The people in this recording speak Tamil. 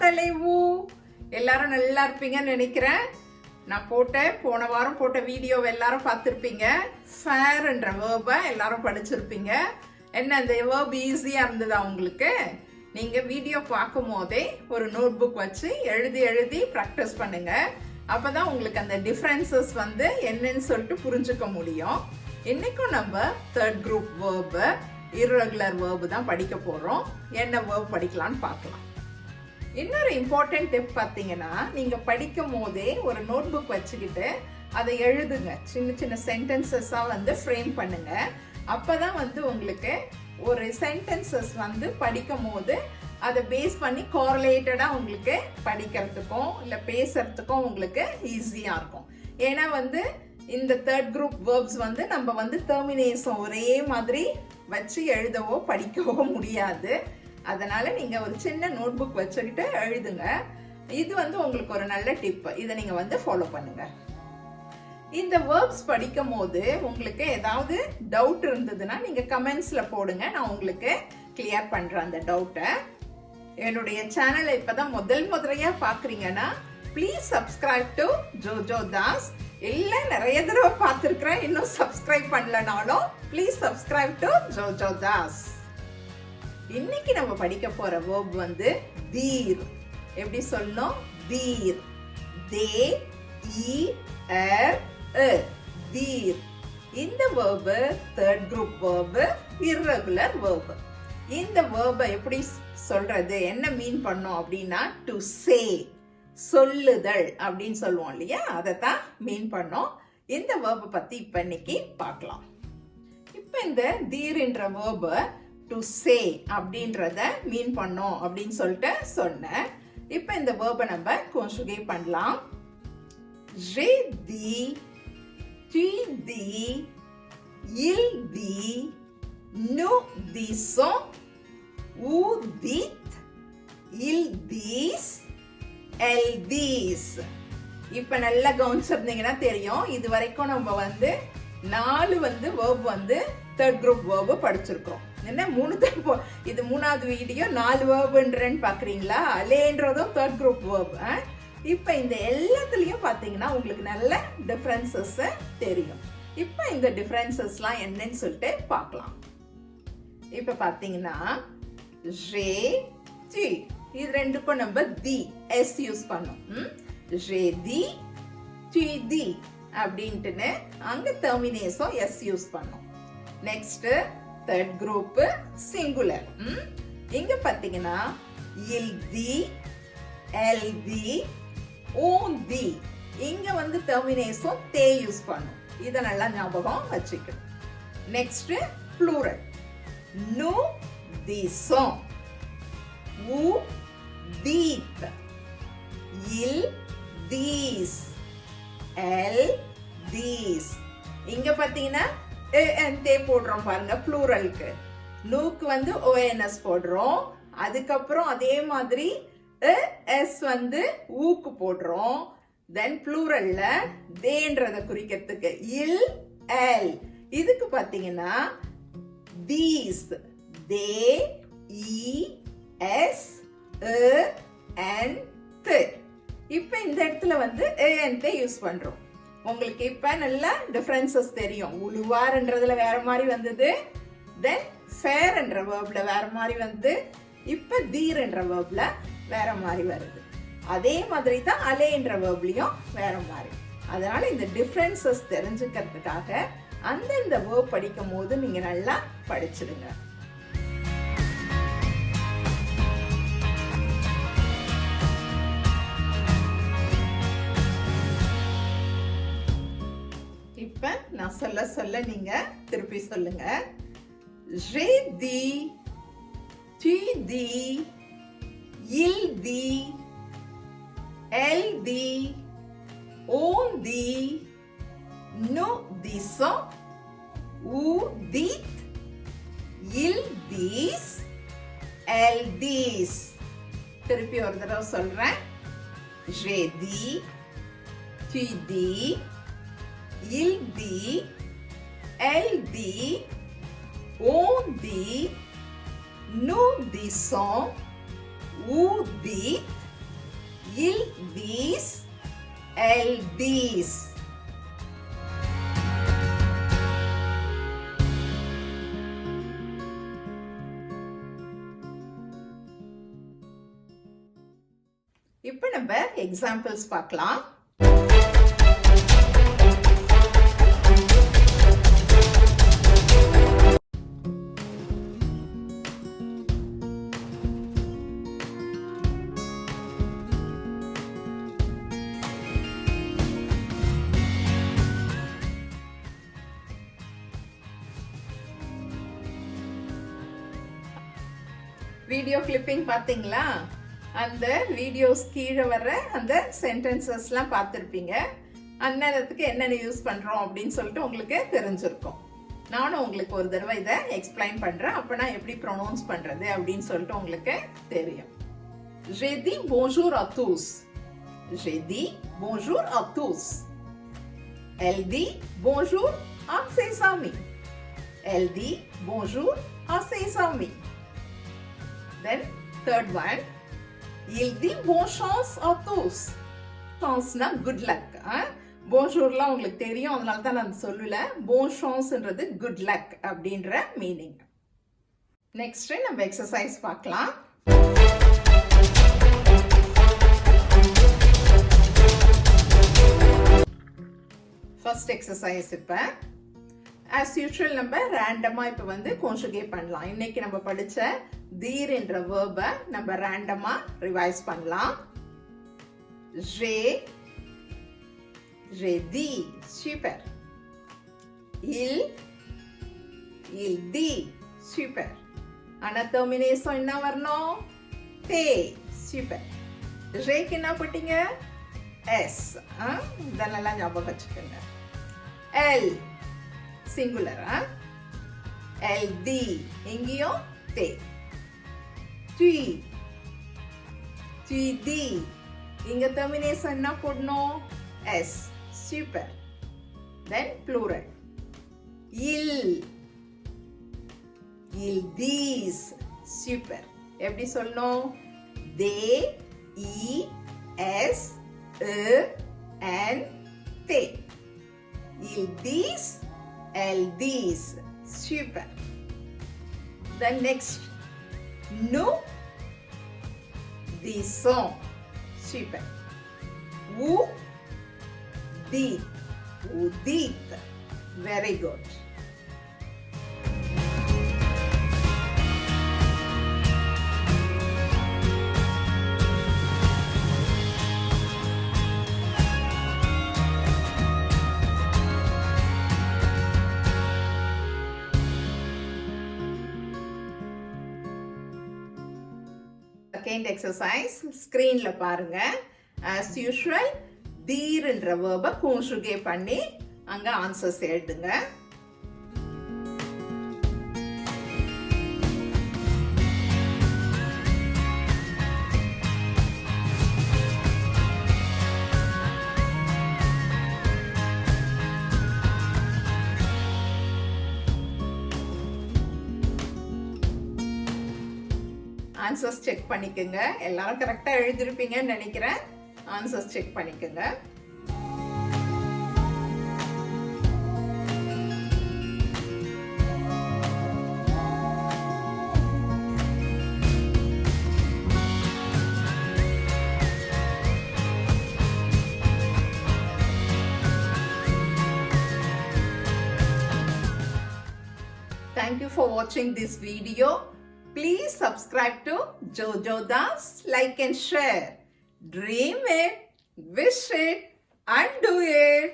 Hello, எல்லாரும் நல்லா இருப்பீங்கன்னு நினைக்கிறேன். நான் போன வாரம் போட்ட வீடியோ எல்லாரும் பார்த்திருப்பீங்க. ஃபேர் என்ற வேர்பை எல்லாரும் படிச்சிருப்பீங்க. என்ன அந்த வேர்ப் ஈஸியா இருந்ததா உங்களுக்கு? நீங்க வீடியோ பார்க்கும் போதே ஒரு நோட் புக் வச்சு எழுதி ப்ராக்டிஸ் பண்ணுங்க. அப்பதான் உங்களுக்கு அந்த டிஃபரன்சஸ் என்னன்னு சொல்லிட்டு புரிஞ்சுக்க முடியும். இன்னைக்கும் நம்ம third group verb irregular verb தான் படிக்க போறோம். என்ன verb படிக்கலாம்னு பார்க்கலாம். இன்னொரு இம்பார்ட்டன்ட் டிப் பார்த்தீங்கன்னா, நீங்க படிக்கும் போதே ஒரு நோட் புக் வச்சுக்கிட்டு அதை எழுதுங்க. சின்ன சின்ன சென்டென்சஸா ஃப்ரேம் பண்ணுங்க. அப்பதான் உங்களுக்கு ஒரு சென்டென்சஸ் படிக்கும் போது அதை பேஸ் பண்ணி கோரிலேட்டடா உங்களுக்கு படிக்கிறதுக்கும் இல்ல பேசுறதுக்கும் உங்களுக்கு ஈஸியா இருக்கும். ஏன்னா இந்த தேர்ட் குரூப் வேர்ப்ஸ் நம்ம டெர்மினேஷன் ஒரே மாதிரி வச்சு எழுதவோ படிக்கவோ முடியாது. அதனால நீங்க ஒரு சின்ன நோட் புக் வச்சுக்கிட்டு எழுதுங்க. இது உங்களுக்கு ஒரு நல்ல டிப். இதை நீங்க ஃபாலோ பண்ணுங்க. இந்த வேர்ப்ஸ் படிக்கும் போது உங்களுக்கு ஏதாவது டவுட் இருந்ததுன்னா நீங்க கமெண்ட்ஸ்ல போடுங்க. நான் உங்களுக்கு கிளியர் பண்றேன் அந்த டவுட்டை. என்னுடைய சேனலை இப்பதான் முதல்ல பாக்குறீங்கன்னா please subscribe to Jojo Das. இல்ல நிறைய தடவை பார்த்திருக்கிறேன், இன்னும் சப்ஸ்கிரைப் பண்ணலனாலும் please subscribe to Jojo Das. இன்னைக்கு நம்ம படிக்க போற வேர்ப் தீர். எப்படி சொல்லணும்? தீர். தே இ ஆர் தீர். இந்த verb third group verb, irregular verb. இந்த வேர்பை எப்படி சொல்றது, என்ன மீன் பண்ணோம் அப்படின்னா டு சே, சொல்லுதல் அப்படின்னு சொல்லுவோம் இல்லையா, அதைத்தான் மீன் பண்ணோம். இந்த வேர்பை பத்தி இப்ப இன்னைக்கு பார்க்கலாம். இப்ப இந்த தீர்ன்ற வேர்பை டு சே அப்படின்றத மீன் பண்ணோம் அப்படின்னு சொல்லிட்டு சொன்னேன். இப்ப இந்த வேர்பை நம்ம conjugate பண்ணலாம். j'ai dit, tu dis, il dit, nous disons, vous dites, ils disent, elles disent. இப்ப நல்லா கவனிச்சிருந்தீங்கன்னா தெரியும், இது வரைக்கும் நம்ம 4 வேர்ப் தேர்ட் குரூப் வேர்ப் படிச்சிருக்கோம். என்ன இது 3வது வீடியோ 4 வேர்ப்ன்றேன்னு பாக்குறீங்களா? அலேன்றதும் தேர்ட் குரூப் வேர்ப். இப்ப இந்த எல்லாத்துலயும் பாத்தீங்கன்னா உங்களுக்கு நல்ல டிஃபரன்சஸ் தெரியும். இப்ப இந்த டிஃபரன்சஸ்லாம் என்னன்னு சொல்லிட்டு பார்க்கலாம். இப்ப பாத்தீங்கன்னா j'ai tu, இது ரெண்டுக்கும் நம்ம தி எஸ் யூஸ் பண்ணோம். j'ai dit, tu dis அப்படின்ட்டுன்னு அங்க டெர்மினேஷன் எஸ் யூஸ் பண்ணோம். Next third group singular. இங்க பாத்தீங்கன்னா il dit, elle dit, on dit. இங்க டெர்மினேஷன் தே யூஸ் பண்ணும். இத நல்லா ஞாபகம் வச்சுக்கணும். Next plural. nous disons, vous dites, ils disent, elles disent. இங்க பாத்தீங்கன்னா தே போடுறோம் பாருங்க ப்ளூரலுக்கு. நூக்கு ONS போடுறோம். அதுக்கப்புறம் அதே மாதிரி எஸ் ஊக்கு போடுறோம். தென் ப்ளூரல்ல தேன்றத குறிக்கிறதுக்கு இல் எல். இதுக்கு பாத்தீங்கன்னா these, they, e, s, and th. இப்ப இந்த இடத்துல and யூஸ் பண்றோம். உங்களுக்கு இப்ப நல்லா டிஃபரன்சஸ் தெரியும். உழுவார்ன்றதுல வேற மாதிரி வந்தது, தென் ஃபேர் என்ற வேர்ப்ல வேற மாதிரி இப்ப தீர் என்ற வேர்ப்ல வேற மாதிரி வருது. அதே மாதிரி தான் அலே என்ற வேர்ப்லயும் வேற மாதிரி. அதனால இந்த டிஃபரன்சஸ் தெரிஞ்சுக்கிறதுக்காக அந்த வேர்ப் படிக்கும் போது நீங்க நல்லா படிச்சிடுங்க. இப்ப நான் சொல்ல நீங்க திருப்பி சொல்லுங்க. j'ai dit, tu dis, il dit, elle dit, on dit, nous disons, vous dites, ils disent, elles disent. திருப்பி ஒரு தடவை சொல்றேன். j'ai dit, tu dis, il dit, elle dit, on dit, nous disons, vous dites, Il these, el these. இப்போ நம்ம எக்ஸாம்பிள்ஸ் பார்க்கலாம். வீடியோ கிளிப்பிங் பார்த்தீங்களா? அந்த வீடியோஸ் கீழே வர்ற அந்த சென்டென்சஸ்லாம் பார்த்துருப்பீங்க. அந்நேரத்துக்கு என்னென்ன யூஸ் பண்ணுறோம் அப்படின்னு சொல்லிட்டு உங்களுக்கு தெரிஞ்சிருக்கும். நானும் உங்களுக்கு ஒரு தடவை இதை எக்ஸ்பிளைன் பண்ணுறேன். அப்போ நான் எப்படி ப்ரொனவுன்ஸ் பண்ணுறது அப்படின்னு சொல்லிட்டு உங்களுக்கு தெரியும். J'ai dit bonjour à tous. J'ai dit bonjour à tous. Elle dit bonjour à ses amis. Elle dit bonjour à ses amis. Then third one. Il dit bonne chance à tous. Chance na good luck. Bonjourலாம் உங்களுக்கு தெரியும், அதனால தான் நான் சொல்லல. Bonne chanceன்றது good luck அப்படின்ற மீனிங். நெக்ஸ்ட் நம்ம எக்ஸசைஸ் பார்க்கலாம். ஃபர்ஸ்ட் எக்ஸசைஸ் இப்போ as usual நம்ம ரேண்டமா இப்போ வந்து conjugate பண்ணலாம். இன்னைக்கு நம்ம படிச்ச தீர் என்ற verb நம்ம ரேண்டமா ரிவைஸ் பண்ணலாம். J'ai dit, super. Il dit, super. ஆனா termination என்ன வரணும்? te, super. J'ai-க்கு என்ன போட்டீங்க? s. இதெல்லாம் ஞாபகம் வச்சுக்கோங்க. elle, singular. elle dit, இங்கேயும் te. tu dis, இங்க termination என்ன போடணும்? s. super. Then plural. Ils disent, super. எப்படி சொல்லணும்? they, es, and they. Ils disent, elles disent, super. Then next, nous disons, super. Vous dites, very good. Second exercise, screenல பாருங்க. As usual, தீர் என்ற verb conjugate பண்ணி அங்க ஆன்சர்ஸ் எழுதுங்க. ஆன்சர்ஸ் செக் பண்ணிக்கோங்க. எல்லாரும் கரெக்டா எழுதிருப்பீங்கன்னு நினைக்கிறேன். ஆன்சர்ஸ் செக் பண்ணிக்கோங்க. Thank you for watching this video. Please subscribe to Jojoe Dasse, like and share. Dream it, wish it, and do it.